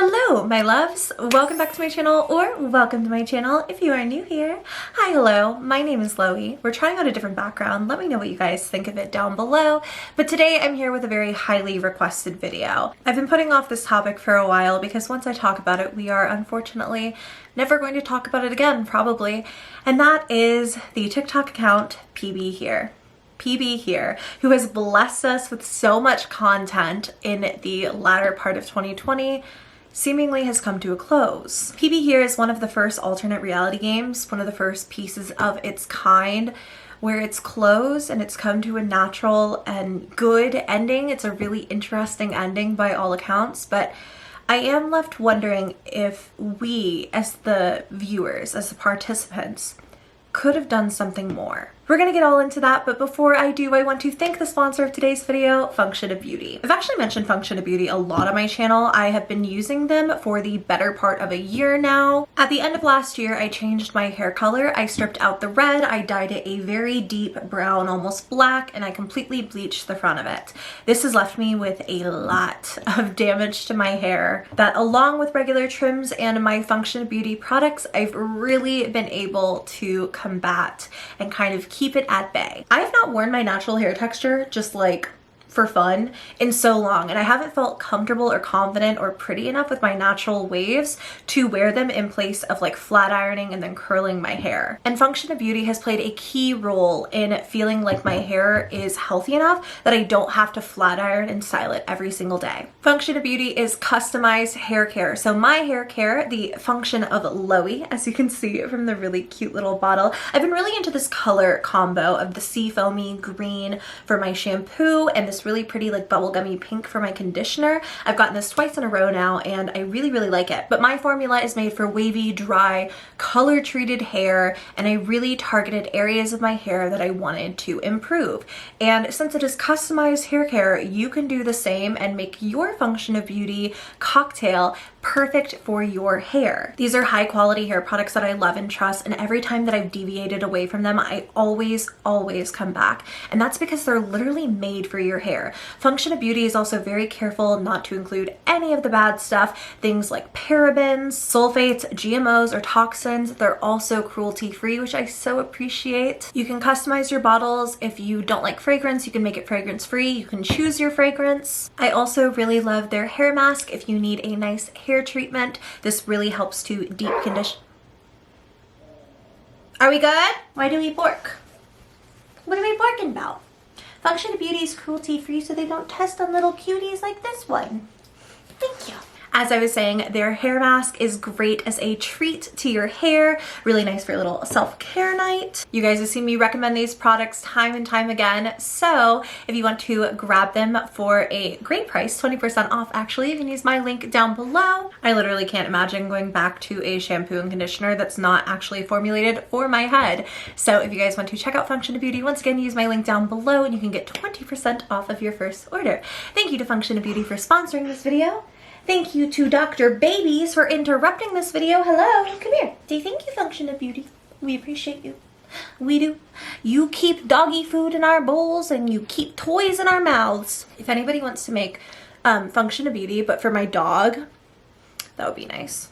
Hello, my loves. Welcome back to my channel, or welcome to my channel if you are new here. Hi, hello. My name is Loey. We're trying out a different background. Let me know what you guys think of it down below. But today I'm here with a very highly requested video. I've been putting off this topic for a while because once I talk about it, we are unfortunately never going to talk about it again, probably. And that is the TikTok account PBHere. PBHere, who has blessed us with so much content in the latter part of 2020, seemingly has come to a close. PBHere is one of the first alternate reality games, one of the first pieces of its kind where it's closed and it's come to a natural and good ending. It's a really interesting ending by all accounts, but I am left wondering if we, as the viewers, as the participants, could have done something more. We're gonna get all into that, but before I do, I want to thank the sponsor of today's video, Function of Beauty. I've actually mentioned Function of Beauty a lot on my channel. I have been using them for the better part of a year now. At the end of last year, I changed my hair color. I stripped out the red, I dyed it a very deep brown, almost black, and I completely bleached the front of it. This has left me with a lot of damage to my hair that, along with regular trims and my Function of Beauty products, I've really been able to combat and kind of keep it at bay. I have not worn my natural hair texture just like for fun in so long, and I haven't felt comfortable or confident or pretty enough with my natural waves to wear them in place of like flat ironing and then curling my hair. And Function of Beauty has played a key role in feeling like my hair is healthy enough that I don't have to flat iron and style it every single day. Function of Beauty is customized hair care. So my hair care, the function of Loey, as you can see from the really cute little bottle. I've been really into this color combo of the sea foamy green for my shampoo and this really pretty like bubblegummy pink for my conditioner. I've gotten this twice in a row now and I really like it. But my formula is made for wavy, dry, color treated hair, and I really targeted areas of my hair that I wanted to improve. And since it is customized hair care, you can do the same and make your Function of Beauty cocktail perfect for your hair. These are high quality hair products that I love and trust, and every time that I've deviated away from them, I always come back. And that's because they're literally made for your hair. Function of Beauty is also very careful not to include any of the bad stuff, things like parabens, sulfates, GMOs, or toxins. They're also cruelty free, which I so appreciate. You can customize your bottles. If you don't like fragrance, you can make it fragrance free. You can choose your fragrance. I also really love their hair mask if you need a nice hair treatment. This really helps to deep condition. Are we good? Why do we bork? What are we borking about? Function of Beauty is cruelty free, so they don't test on little cuties like this one. Thank you. As I was saying, their hair mask is great as a treat to your hair. Really nice for a little self-care night. You guys have seen me recommend these products time and time again. So if you want to grab them for a great price, 20% off actually, you can use my link down below. I literally can't imagine going back to a shampoo and conditioner that's not actually formulated for my head. So if you guys want to check out Function of Beauty, once again, use my link down below and you can get 20% off of your first order. Thank you to Function of Beauty for sponsoring this video. Thank you to Dr. Babies for interrupting this video. Hello, come here. Say thank you, Function of Beauty. We appreciate you. We do. You keep doggy food in our bowls and you keep toys in our mouths. If anybody wants to make Function of Beauty, but for my dog, that would be nice.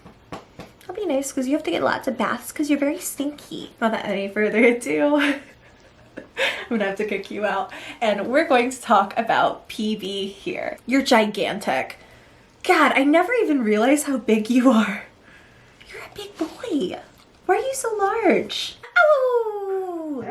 That'd be nice because you have to get lots of baths because you're very stinky. Without any further ado, I'm gonna have to kick you out. And we're going to talk about PBHere. You're gigantic. God, I never even realized how big you are. You're a big boy. Why are you so large? Ow!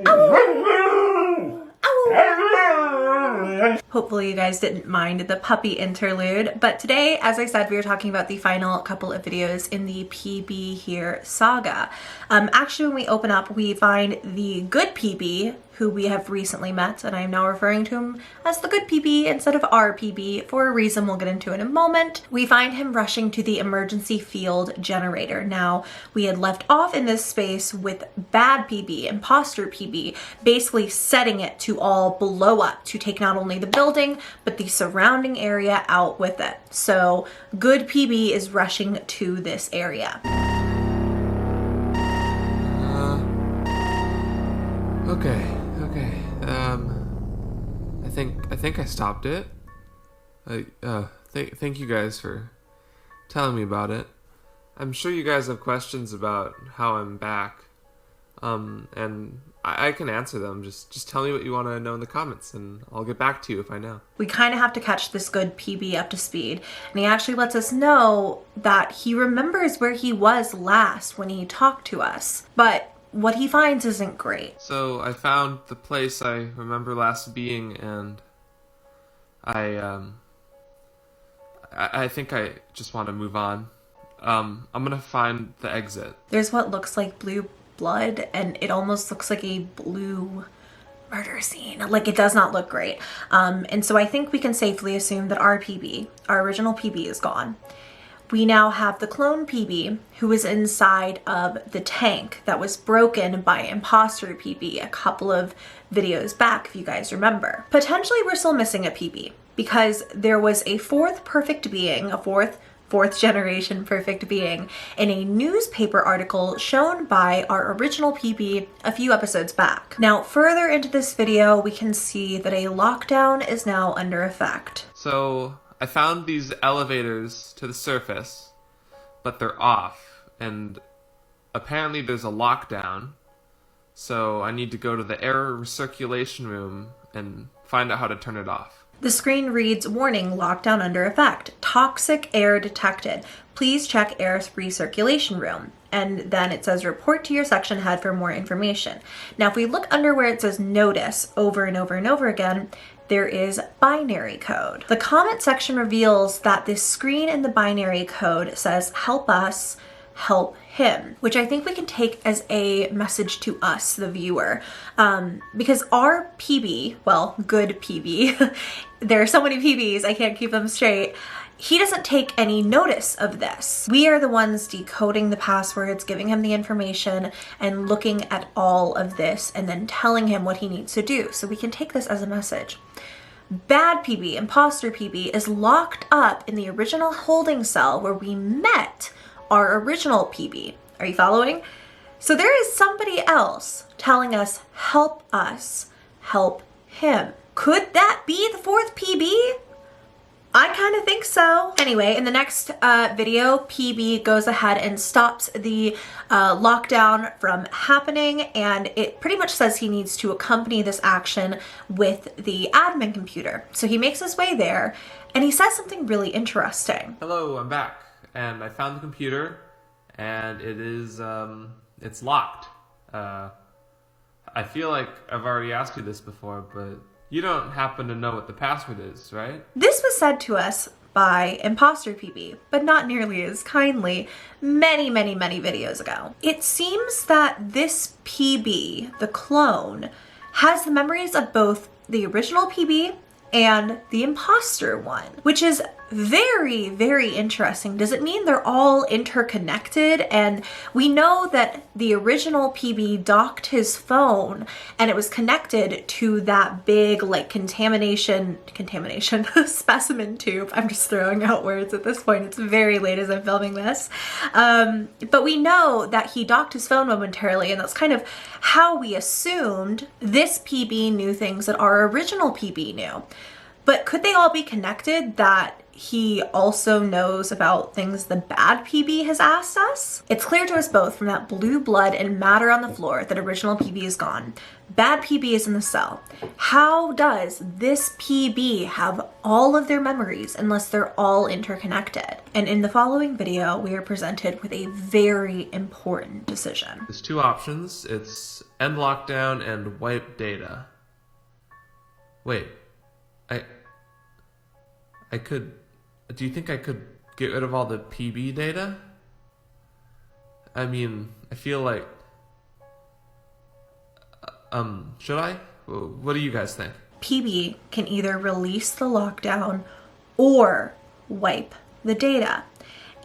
Ow! Ow! Hopefully you guys didn't mind the puppy interlude, but today, as I said, we were talking about the final couple of videos in the PBHere saga. Actually, when we open up, we find the good PB, who we have recently met, and I am now referring to him as the good PB instead of our PB for a reason we'll get into in a moment. We find him rushing to the emergency field generator. Now, we had left off in this space with bad PB, imposter PB, basically setting it to all blow up to take not only the building, but the surrounding area out with it. So, good PB is rushing to this area. Okay. I think I stopped it. Thank you guys for telling me about it. I'm sure you guys have questions about how I'm back. And I can answer them. Just tell me what you want to know in the comments, and I'll get back to you if I know. We kind of have to catch this good PB up to speed, and he actually lets us know that he remembers where he was last when he talked to us, but what he finds isn't great. So I found the place I remember last being, and I think I just want to move on. I'm gonna find the exit. There's what looks like blue blood, and it almost looks like a blue murder scene. Like, it does not look great. And so I think we can safely assume that our PB, our original PB, is gone. We now have the clone PB, who is inside of the tank that was broken by imposter PB a couple of videos back, if you guys remember. Potentially we're still missing a PB, because there was a fourth perfect being, a fourth generation perfect being, in a newspaper article shown by our original PB a few episodes back. Now, further into this video, we can see that a lockdown is now under effect. So I found these elevators to the surface, but they're off, and apparently there's a lockdown, so I need to go to the air recirculation room and find out how to turn it off. The screen reads, "Warning, lockdown under effect. Toxic air detected. Please check air recirculation room." And then it says, "Report to your section head for more information." Now, if we look under where it says notice over and over and over again, there is binary code. The comment section reveals that this screen in the binary code says, "Help us, help him," which I think we can take as a message to us, the viewer, because our PB, well, good PB, there are so many PBs, I can't keep them straight, he doesn't take any notice of this. We are the ones decoding the passwords, giving him the information, and looking at all of this, and then telling him what he needs to do. So we can take this as a message. Bad PB, imposter PB, is locked up in the original holding cell where we met our original PB. Are you following? So there is somebody else telling us, help us, help him. Could that be the fourth PB? I kind of think so. Anyway, in the next video, PB goes ahead and stops the lockdown from happening, and it pretty much says he needs to accompany this action with the admin computer. So he makes his way there, and he says something really interesting. Hello, I'm back, and I found the computer, and it is, it's locked. I feel like I've already asked you this before, but you don't happen to know what the password is, right? This was said to us by Imposter PB, but not nearly as kindly many videos ago. It seems that this PB, the clone, has the memories of both the original PB and the imposter one, which is very interesting. Does it mean they're all interconnected? And we know that the original PB docked his phone and it was connected to that big like contamination specimen tube. I'm just throwing out words at this point. It's very late as I'm filming this. But we know that he docked his phone momentarily, and that's kind of how we assumed this PB knew things that our original PB knew. But could they all be connected, that he also knows about things the bad PB has asked us? It's clear to us both from that blue blood and matter on the floor that original PB is gone. Bad PB is in the cell. How does this PB have all of their memories unless they're all interconnected? And in the following video, we are presented with a very important decision. There's two options. It's end lockdown and wipe data. Wait, I could, do you think I could get rid of all the PB data? I mean, I feel like, should I? What do you guys think? PB can either release the lockdown or wipe the data.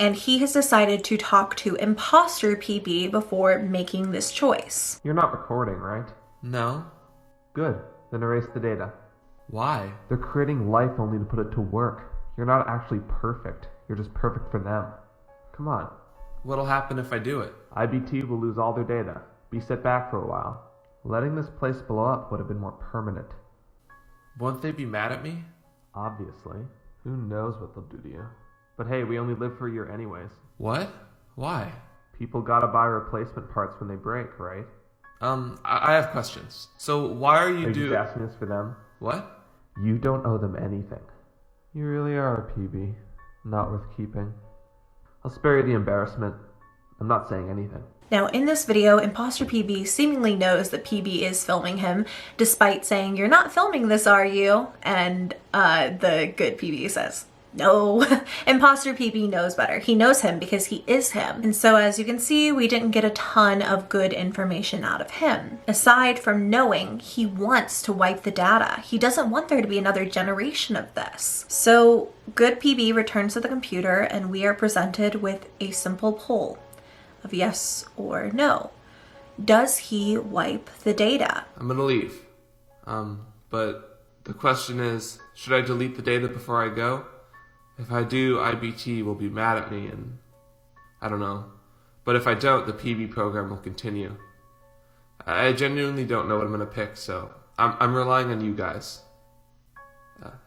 And he has decided to talk to imposter PB before making this choice. You're not recording, right? No. Good. Then erase the data. Why? They're creating life only to put it to work. You're not actually perfect. You're just perfect for them. Come on. What'll happen if I do it? IBT will lose all their data. Be set back for a while. Letting this place blow up would have been more permanent. Won't they be mad at me? Obviously. Who knows what they'll do to you. But hey, we only live for a year anyways. What? Why? People gotta buy replacement parts when they break, right? I have questions. So why are you Are you just asking this for them? What? You don't owe them anything. You really are a PB. Not worth keeping. I'll spare you the embarrassment. I'm not saying anything. Now, in this video, Imposter PB seemingly knows that PB is filming him, despite saying, "You're not filming this, are you?" And the good PB says, "No." Imposter PB knows better. He knows him because he is him. And so as you can see, we didn't get a ton of good information out of him. Aside from knowing he wants to wipe the data, he doesn't want there to be another generation of this. So good PB returns to the computer and we are presented with a simple poll of yes or no. Does he wipe the data? I'm gonna leave. But the question is, should I delete the data before I go? If I do, IBT will be mad at me and I don't know. But if I don't, the PB program will continue. I genuinely don't know what I'm gonna pick, so I'm relying on you guys.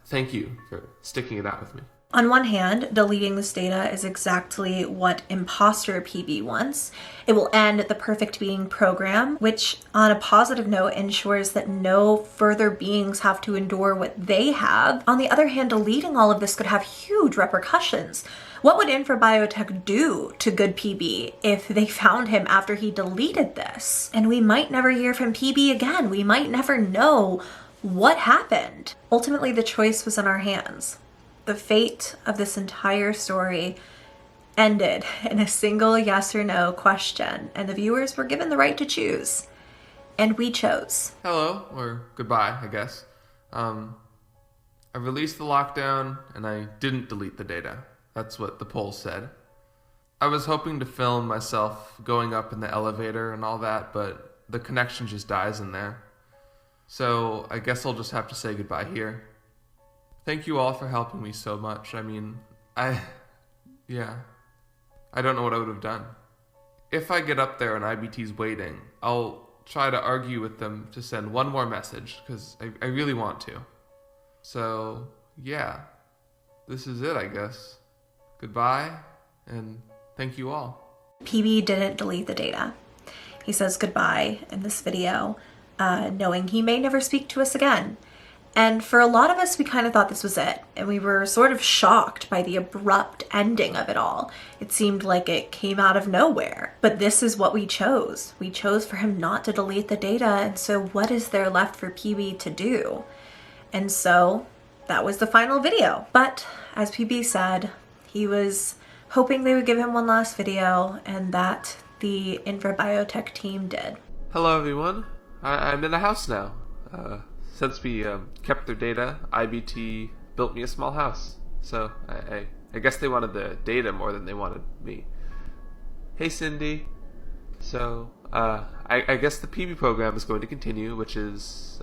Thank you for sticking it out with me. On one hand, deleting this data is exactly what Imposter PB wants. It will end the perfect being program, which on a positive note ensures that no further beings have to endure what they have. On the other hand, deleting all of this could have huge repercussions. What would InfraBiotech do to good PB if they found him after he deleted this? And we might never hear from PB again. We might never know what happened. Ultimately, the choice was in our hands. The fate of this entire story ended in a single yes or no question, and the viewers were given the right to choose. And we chose. Hello, or goodbye, I guess. I released the lockdown, and I didn't delete the data. That's what the poll said. I was hoping to film myself going up in the elevator and all that, but the connection just dies in there. So I guess I'll just have to say goodbye here. Thank you all for helping me so much. I mean, I don't know what I would have done. If I get up there and IBT's waiting, I'll try to argue with them to send one more message, because I really want to. So, yeah, this is it, I guess. Goodbye, and thank you all. PB didn't delete the data. He says goodbye in this video, knowing he may never speak to us again. And for a lot of us, we kind of thought this was it. And we were sort of shocked by the abrupt ending of it all. It seemed like it came out of nowhere. But this is what we chose. We chose for him not to delete the data. And so what is there left for PB to do? And so that was the final video. But as PB said, he was hoping they would give him one last video, and that the InfraBiotech team did. Hello, everyone. I'm in a house now. Since we kept their data, IBT built me a small house. So I guess they wanted the data more than they wanted me. Hey, Cindy. So I guess the PB program is going to continue, which is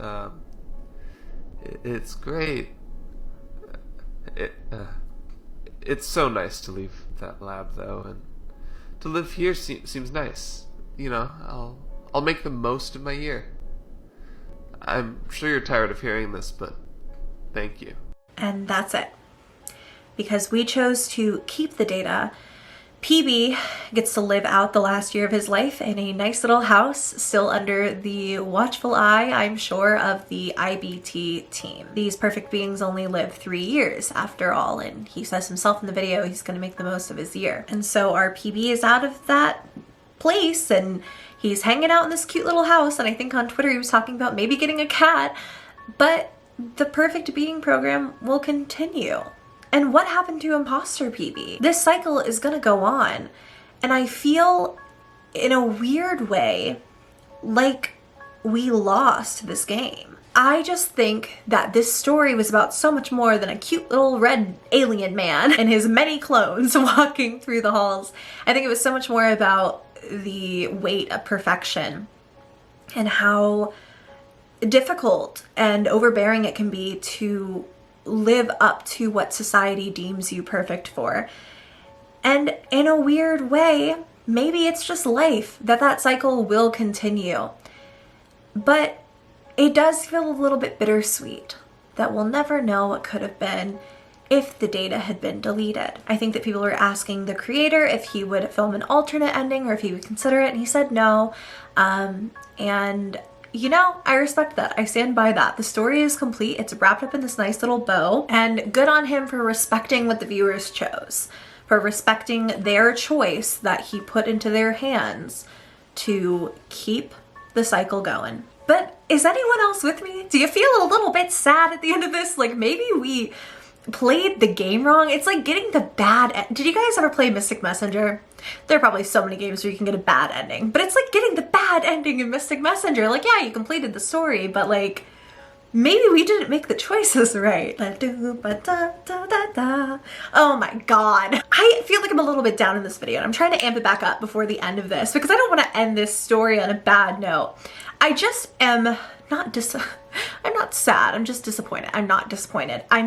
it's great. It's so nice to leave that lab though, and to live here seems nice. You know, I'll make the most of my year. I'm sure you're tired of hearing this, but thank you. And that's it. Because we chose to keep the data, PB gets to live out the last year of his life in a nice little house, still under the watchful eye, I'm sure, of the IBT team. These perfect beings only live 3 years after all, and he says himself in the video he's going to make the most of his year. And so our PB is out of that place, and he's hanging out in this cute little house, and I think on Twitter he was talking about maybe getting a cat, but the perfect being program will continue. And what happened to Imposter PB? This cycle is gonna go on, and I feel in a weird way like we lost this game. I just think that this story was about so much more than a cute little red alien man and his many clones walking through the halls. I think it was so much more about the weight of perfection and how difficult and overbearing it can be to live up to what society deems you perfect for. And in a weird way, maybe it's just life, that cycle will continue. But it does feel a little bit bittersweet that we'll never know what could have been, if the data had been deleted. I think that people were asking the creator if he would film an alternate ending or if he would consider it, and he said no. And you know, I respect that. I stand by that. The story is complete. It's wrapped up in this nice little bow, and good on him for respecting what the viewers chose, for respecting their choice that he put into their hands to keep the cycle going. But is anyone else with me? Do you feel a little bit sad at the end of this? Like maybe we played the game wrong? It's like getting the bad Did you guys ever play Mystic Messenger? There are probably so many games where you can get a bad ending, but it's like getting the bad ending in Mystic Messenger. Like, yeah, you completed the story, but like, maybe we didn't make the choices right. Oh my god. I feel like I'm a little bit down in this video, and I'm trying to amp it back up before the end of this because I don't want to end this story on a bad note. I just am not I'm not sad. I'm just disappointed. I'm not disappointed. I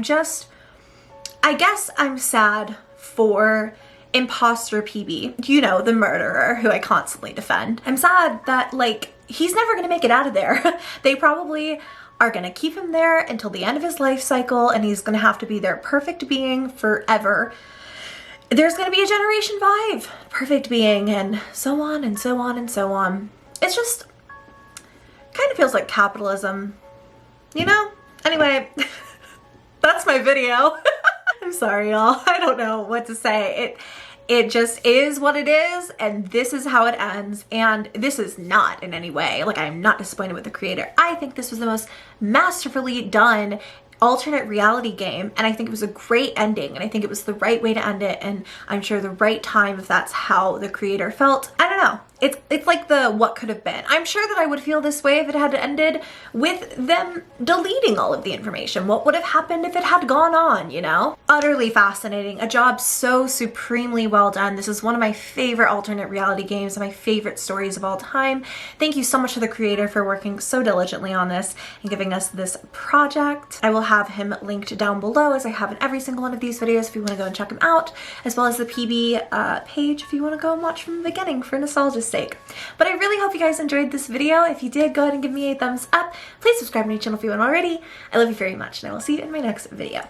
guess I'm sad for imposter PB, you know, the murderer who I constantly defend. I'm sad that like he's never gonna make it out of there. They probably are gonna keep him there until the end of his life cycle, and he's gonna have to be their perfect being forever. There's gonna be a Generation 5 perfect being, and so on and so on and so on. It's just kind of feels like capitalism, you know? Anyway, that's my video. I'm sorry, y'all. I don't know what to say. It just is what it is, and this is how it ends, and this is not in any way, like, I'm not disappointed with the creator. I think this was the most masterfully done alternate reality game, and I think it was a great ending, and I think it was the right way to end it, and I'm sure the right time if that's how the creator felt. I don't know. It's like the what could have been. I'm sure that I would feel this way if it had ended with them deleting all of the information. What would have happened if it had gone on, you know? Utterly fascinating. A job so supremely well done. This is one of my favorite alternate reality games and my favorite stories of all time. Thank you so much to the creator for working so diligently on this and giving us this project. I will have him linked down below as I have in every single one of these videos if you want to go and check him out, as well as the PB page if you want to go and watch from the beginning for nostalgia's sake. But I really hope you guys enjoyed this video. If you did, go ahead and give me a thumbs up. Please subscribe to my channel if you haven't already. I love you very much, and I will see you in my next video.